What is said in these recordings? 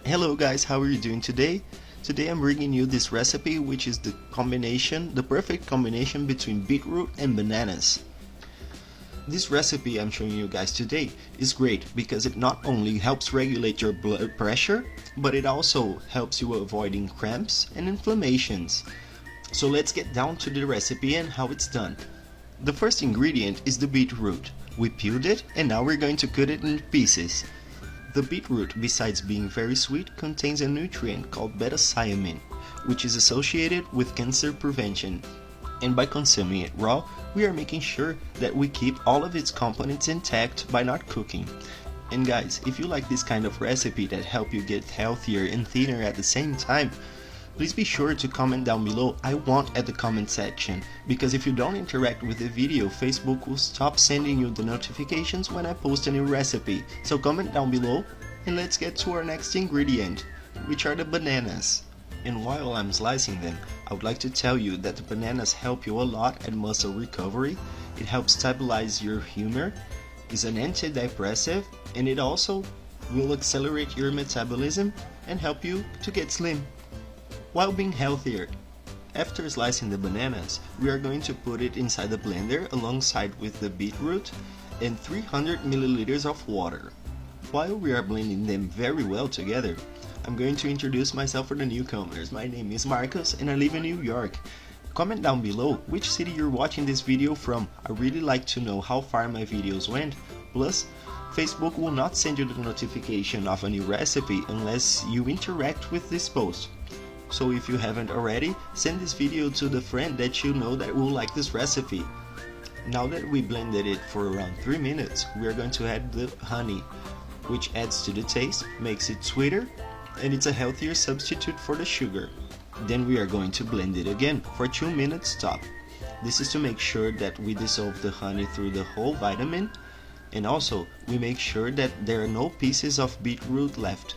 Hello guys, how are you doing today? Today I'm bringing you this recipe which is the perfect combination between beetroot and bananas. This recipe I'm showing you guys today is great because it not only helps regulate your blood pressure, but it also helps you avoiding cramps and inflammations. So let's get down to the recipe and how it's done. The first ingredient is the beetroot. We peeled it and now we're going to cut it in pieces. The beetroot, besides being very sweet, contains a nutrient called beta-thiamine, which is associated with cancer prevention. And by consuming it raw, we are making sure that we keep all of its components intact by not cooking. And guys, if you like this kind of recipe that help you get healthier and thinner at the same time, please be sure to comment down below "I want" at the comment section, because if you don't interact with the video, Facebook will stop sending you the notifications when I post a new recipe. So comment down below and let's get to our next ingredient, which are the bananas. And while I'm slicing them, I would like to tell you that the bananas help you a lot at muscle recovery. It helps stabilize your humor, is an antidepressive, and it also will accelerate your metabolism and help you to get slim while being healthier. After slicing the bananas, we are going to put it inside the blender alongside with the beetroot and 300 milliliters of water. While we are blending them very well together, I'm going to introduce myself for the newcomers. My name is Marcus and I live in New York. Comment down below which city you're watching this video from. I really like to know how far my videos went. Plus, Facebook will not send you the notification of a new recipe unless you interact with this post. So if you haven't already, send this video to the friend that you know that will like this recipe. Now that we blended it for around 3 minutes, we are going to add the honey, which adds to the taste, makes it sweeter, and it's a healthier substitute for the sugar. Then we are going to blend it again for 2 minutes top. This is to make sure that we dissolve the honey through the whole vitamin, and also we make sure that there are no pieces of beetroot left.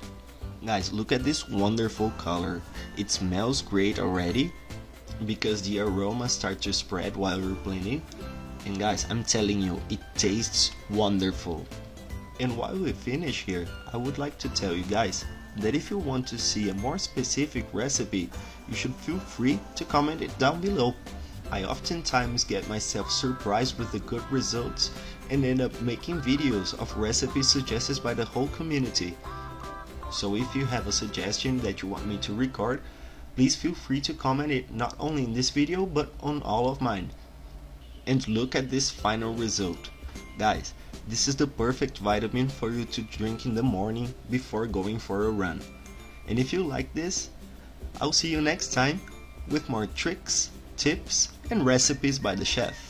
Guys, look at this wonderful color. It smells great already because the aroma starts to spread while we're blending. And guys, I'm telling you, it tastes wonderful. And while we finish here, I would like to tell you guys that if you want to see a more specific recipe, you should feel free to comment it down below. I oftentimes get myself surprised with the good results and end up making videos of recipes suggested by the whole community. So if you have a suggestion that you want me to record, please feel free to comment it not only in this video but on all of mine. And look at this final result. Guys, this is the perfect vitamin for you to drink in the morning before going for a run. And if you like this, I'll see you next time with more tricks, tips, and recipes by the chef.